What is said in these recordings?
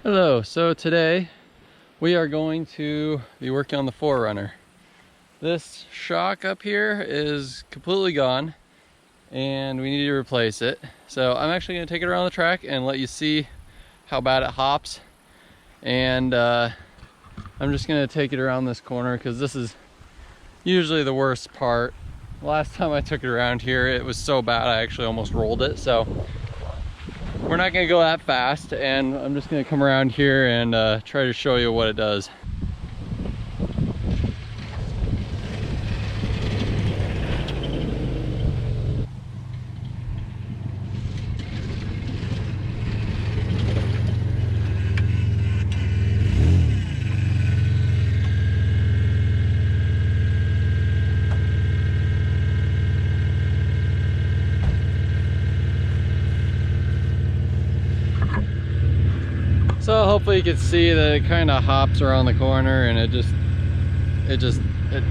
Hello, so today we are going to be working on the 4Runner. This shock up here is completely gone and we need to replace it. So I'm actually going to take it around the track and let you see how bad it hops. And I'm just going to take it around this corner because this is usually the worst part. Last time I took it around here, it was so bad I actually almost rolled it. So we're not going to go that fast, and I'm just going to come around here and try to show you what it does. So hopefully you can see that it kind of hops around the corner, and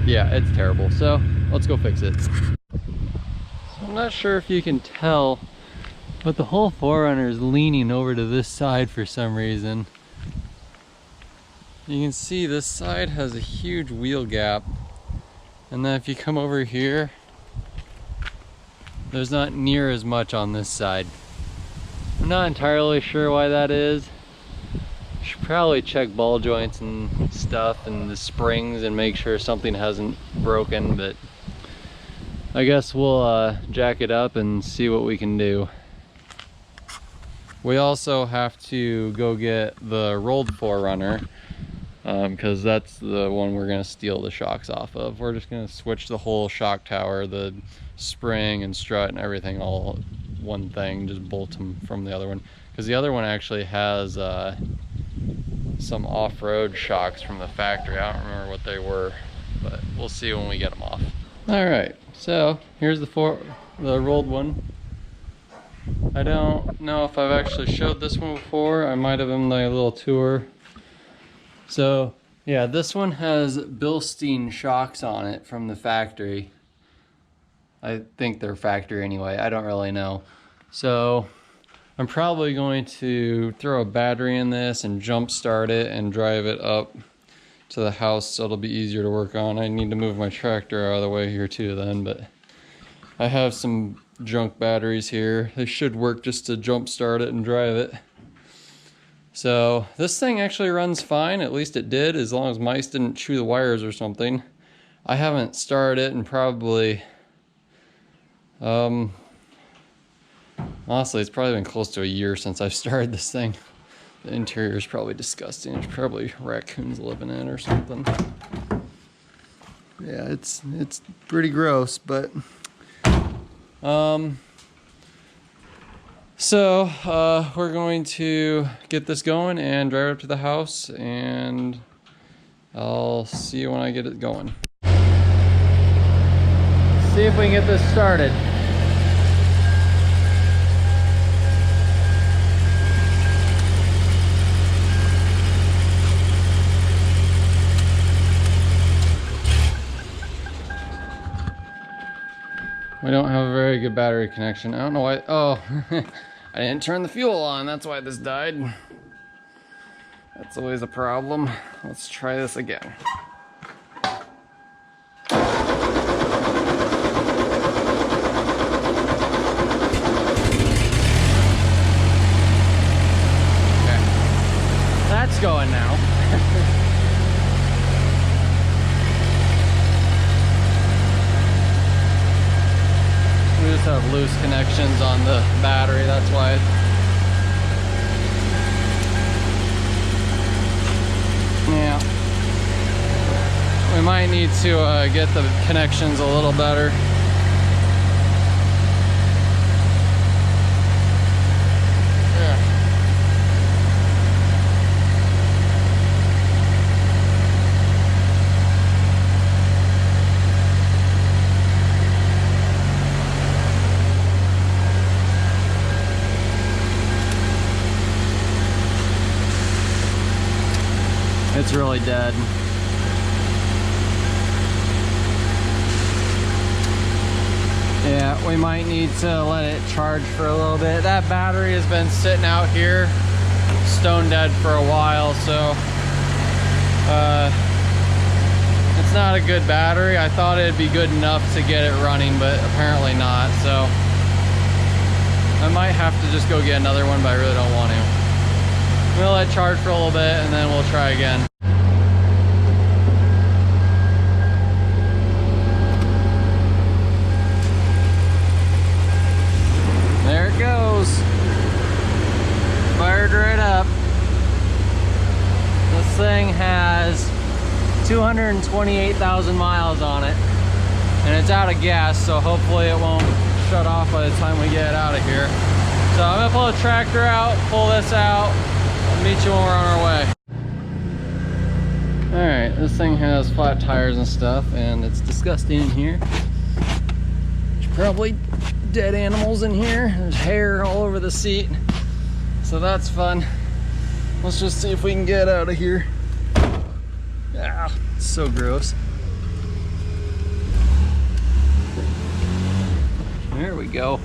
yeah, it's terrible. So let's go fix it. So I'm not sure if you can tell, but the whole 4Runner is leaning over to this side for some reason. You can see this side has a huge wheel gap, and then if you come over here, there's not near as much on this side. I'm not entirely sure why that is. Should probably check ball joints and stuff and the springs and make sure something hasn't broken, but I guess we'll jack it up and see what we can do. We also have to go get the rolled 4Runner because that's the one we're going to steal the shocks off of. We're just going to switch the whole shock tower, the spring and strut and everything all one thing, just bolt them from the other one, because the other one actually has some off-road shocks from the factory. I don't remember what they were, but we'll see when we get them off. All right, so here's the rolled one. I don't know if I've actually showed this one before. I might have in my little tour. So yeah, this one has Bilstein shocks on it from the factory. I think they're factory anyway, I don't really know. So I'm probably going to throw a battery in this and jump start it and drive it up to the house so it'll be easier to work on. I need to move my tractor out of the way here too then, but I have some junk batteries here. They should work just to jump start it and drive it. So this thing actually runs fine, at least it did, as long as mice didn't chew the wires or something. I haven't started it in probably honestly, it's probably been close to a year since I've started this thing. The interior is probably disgusting. There's probably raccoons living in it or something. Yeah, it's pretty gross, but so we're going to get this going and drive it up to the house, and I'll see you when I get it going. See if we can get this started. We don't have a very good battery connection. I don't know why. Oh, I didn't turn the fuel on. That's why this died. That's always a problem. Let's try this again. Okay. That's going now. We just have loose connections on the battery, that's why. Yeah. We might need to get the connections a little better. It's really dead. Yeah, we might need to let it charge for a little bit. That battery has been sitting out here stone dead for a while, so it's not a good battery. I thought it'd be good enough to get it running, but apparently not, so I might have to just go get another one, but I really don't want to. I'm gonna let it charge for a little bit and then we'll try again. There it goes. Fired right up. This thing has 228,000 miles on it, and it's out of gas, so hopefully it won't shut off by the time we get it out of here. So I'm gonna pull the tractor out, pull this out. I'll meet you when we're on our way. All right, this thing has flat tires and stuff, and it's disgusting in here. There's probably dead animals in here. There's hair all over the seat, so that's fun. Let's just see if we can get out of here. Ah, it's so gross. There we go.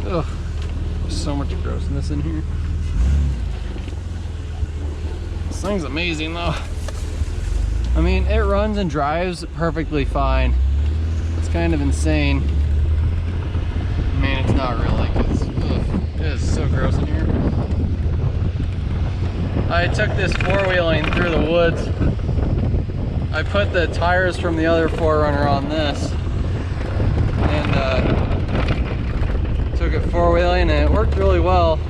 Ugh, there's so much grossness in here. This thing's amazing though. I mean, it runs and drives perfectly fine. It's kind of insane. I mean, it's not really, because it is so gross in here. I took this four-wheeling through the woods. I put the tires from the other 4Runner on this, and took it four-wheeling, and it worked really well.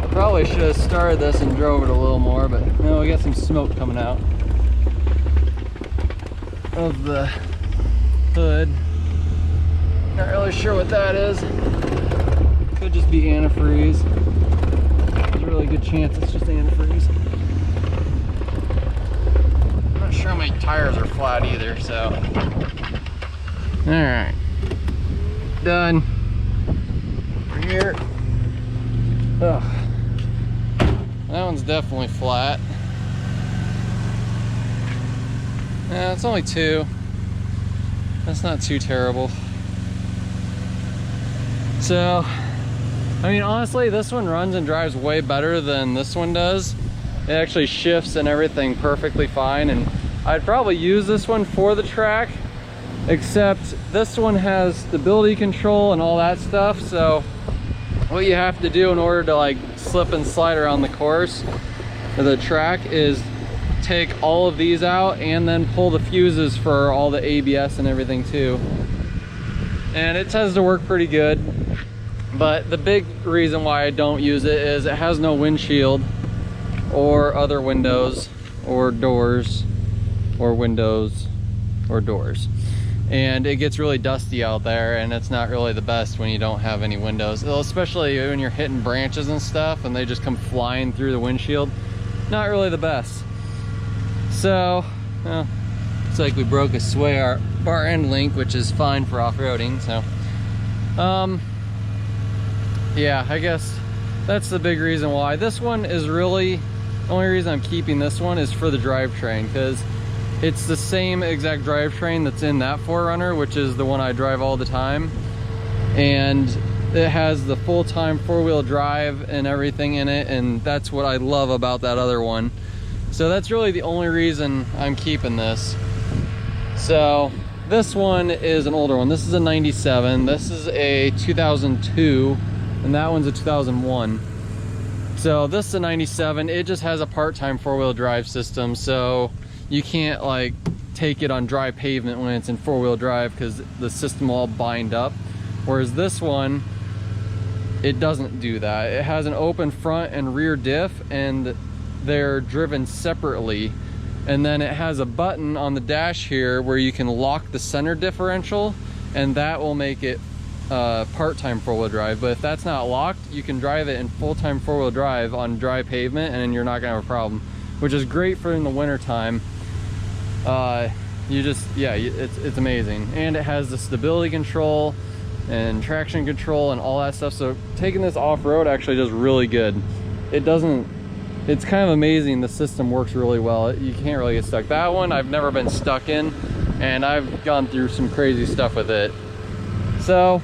I probably should have started this and drove it a little more, but you know, we got some smoke coming out of the hood. Not really sure what that is. Could just be antifreeze. There's a really good chance it's just antifreeze. I'm not sure how many tires are flat either, so. Alright. Done. Over here. Ugh. That one's definitely flat. It's only 2. That's not too terrible. So, I mean, honestly, this one runs and drives way better than this one does. It actually shifts and everything perfectly fine, and I'd probably use this one for the track, except this one has stability control and all that stuff. So what you have to do in order to like slip and slide around the course or the track is take all of these out and then pull the fuses for all the ABS and everything too. And it tends to work pretty good. But the big reason why I don't use it is it has no windshield or other windows or doors or windows or doors. And it gets really dusty out there, and it's not really the best when you don't have any windows, especially when you're hitting branches and stuff and they just come flying through the windshield. Not really the best. So, well, it's like we broke a sway bar end link, which is fine for off-roading. So, yeah, I guess that's the big reason why. This one is really, the only reason I'm keeping this one is for the drivetrain, because it's the same exact drivetrain that's in that 4Runner, which is the one I drive all the time. And it has the full-time four-wheel drive and everything in it, and that's what I love about that other one. So that's really the only reason I'm keeping this. So this one is an older one. This is a 97. This is a 2002, and that one's a 2001. So this is a 97. It just has a part-time four-wheel drive system, so you can't like take it on dry pavement when it's in four-wheel drive because the system will all bind up. Whereas this one, it doesn't do that. It has an open front and rear diff, and they're driven separately. And then it has a button on the dash here where you can lock the center differential, and that will make it part-time four-wheel drive. But if that's not locked, you can drive it in full-time four-wheel drive on dry pavement, and you're not gonna have a problem, which is great for in the winter time. It's amazing. And it has the stability control and traction control and all that stuff. So taking this off-road actually does really good. It's kind of amazing. The system works really well. You can't really get stuck. That one I've never been stuck in, and I've gone through some crazy stuff with it. So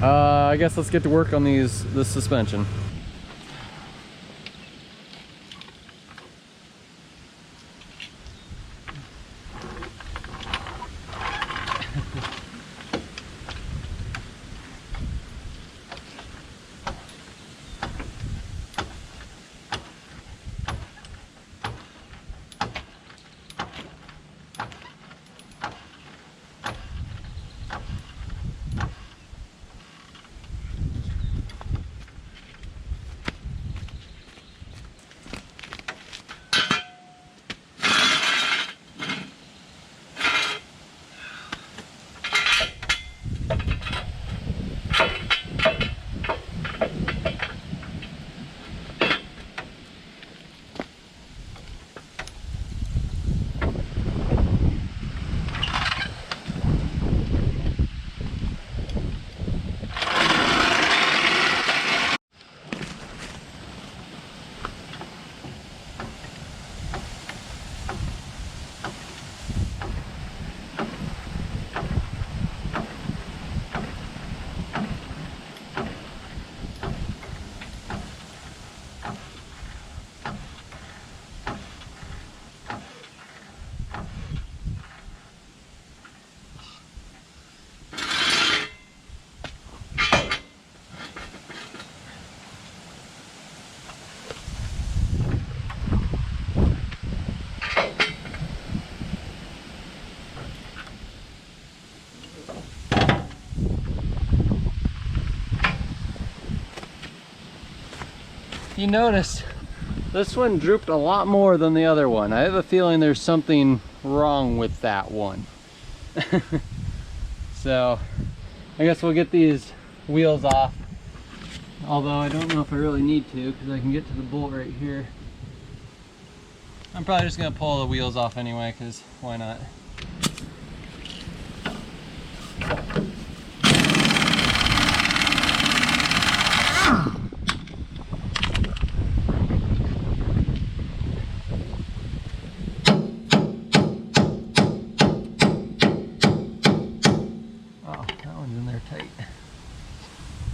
I guess let's get to work on this suspension. You notice this one drooped a lot more than the other one. I have a feeling there's something wrong with that one. So I guess we'll get these wheels off. Although I don't know if I really need to, because I can get to the bolt right here. I'm probably just gonna pull the wheels off anyway, because why not?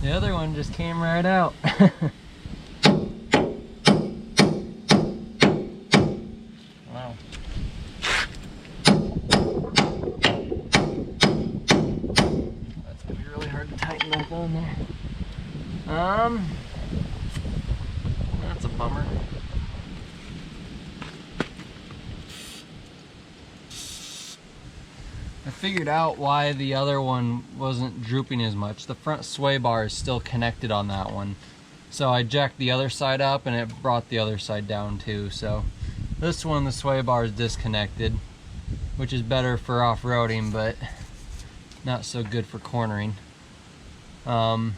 The other one just came right out. Wow. That's gonna be really hard to tighten up on there. That's a bummer. I figured out why the other one wasn't drooping as much. The front sway bar is still connected on that one. So I jacked the other side up and it brought the other side down too. So this one, the sway bar is disconnected, which is better for off-roading, but not so good for cornering. It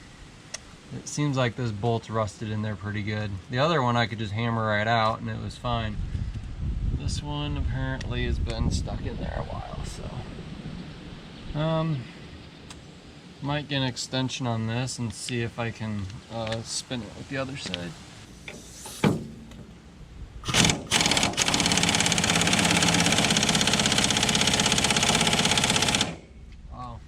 seems like this bolt's rusted in there pretty good. The other one I could just hammer right out and it was fine. This one apparently has been stuck in there a while, so. Might get an extension on this and see if I can spin it with the other side. Wow.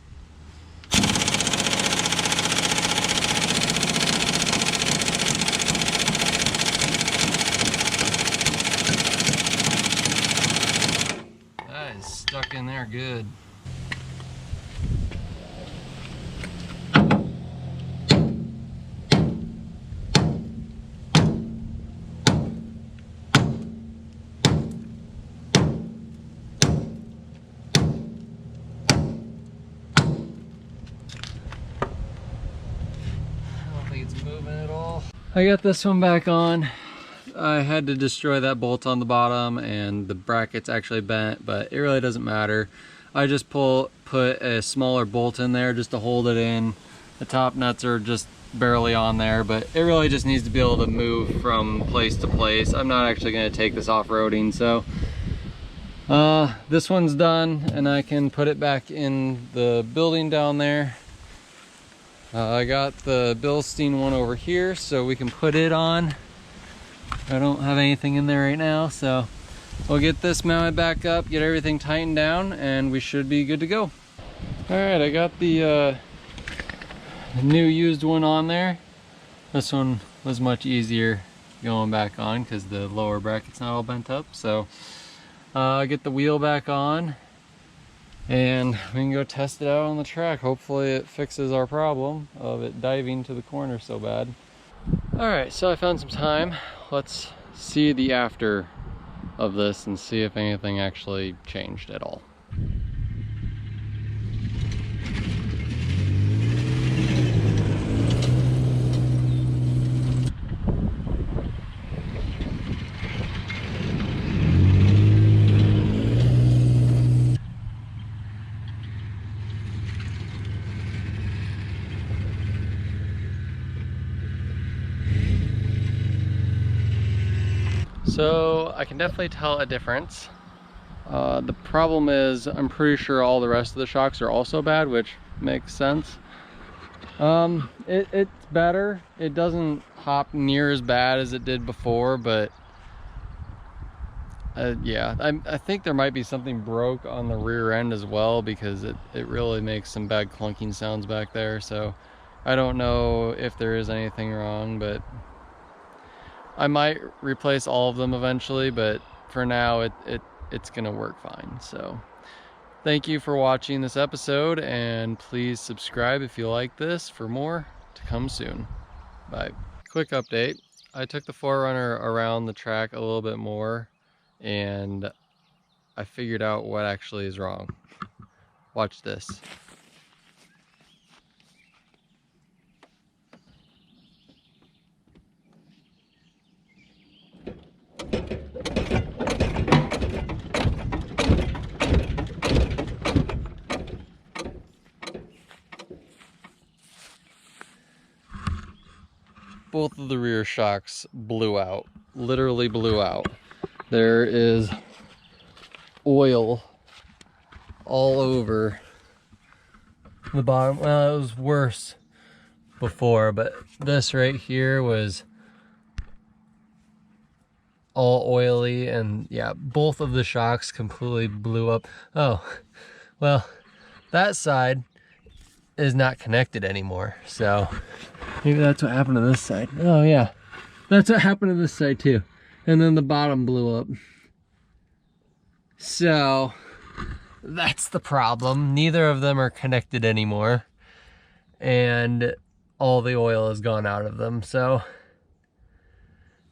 That is stuck in there good. I got this one back on. I had to destroy that bolt on the bottom and the bracket's actually bent, but it really doesn't matter. I just put a smaller bolt in there just to hold it in. The top nuts are just barely on there, but it really just needs to be able to move from place to place. I'm not actually going to take this off-roading, so this one's done and I can put it back in the building down there. I got the Bilstein one over here so we can put it on. I don't have anything in there right now, so we'll get this mounted back up, get everything tightened down, and we should be good to go. Alright, I got the new used one on there. This one was much easier going back on because the lower bracket's not all bent up. So get the wheel back on and we can go test it out on the track. Hopefully it fixes our problem of it diving to the corner so bad. Alright, so I found some time. Let's see the after of this and see if anything actually changed at all. So I can definitely tell a difference. The problem is I'm pretty sure all the rest of the shocks are also bad, which makes sense. It's better. It doesn't hop near as bad as it did before, but yeah, I think there might be something broke on the rear end as well, because it really makes some bad clunking sounds back there. So I don't know if there is anything wrong, but I might replace all of them eventually, but for now it's gonna work fine. So thank you for watching this episode, and please subscribe if you like this for more to come soon. Bye. Quick update. I took the 4Runner around the track a little bit more and I figured out what actually is wrong. Watch this. Both of the rear shocks blew out, literally blew out. There is oil all over the bottom. Well, it was worse before, but this right here was all oily, and yeah, both of the shocks completely blew up. Oh, well, that side is not connected anymore, so maybe that's what happened to this side. Oh yeah, that's what happened to this side too. And then the bottom blew up. So that's the problem. Neither of them are connected anymore, and all the oil has gone out of them. So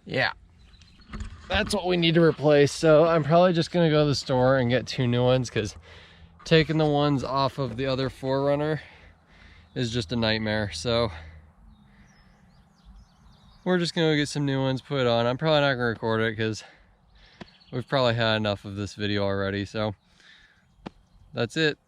yeah, that's what we need to replace. So I'm probably just gonna go to the store and get 2 new ones, because taking the ones off of the other 4Runner is just a nightmare. So we're just gonna go get some new ones, put it on. I'm probably not gonna record it because we've probably had enough of this video already. So that's it.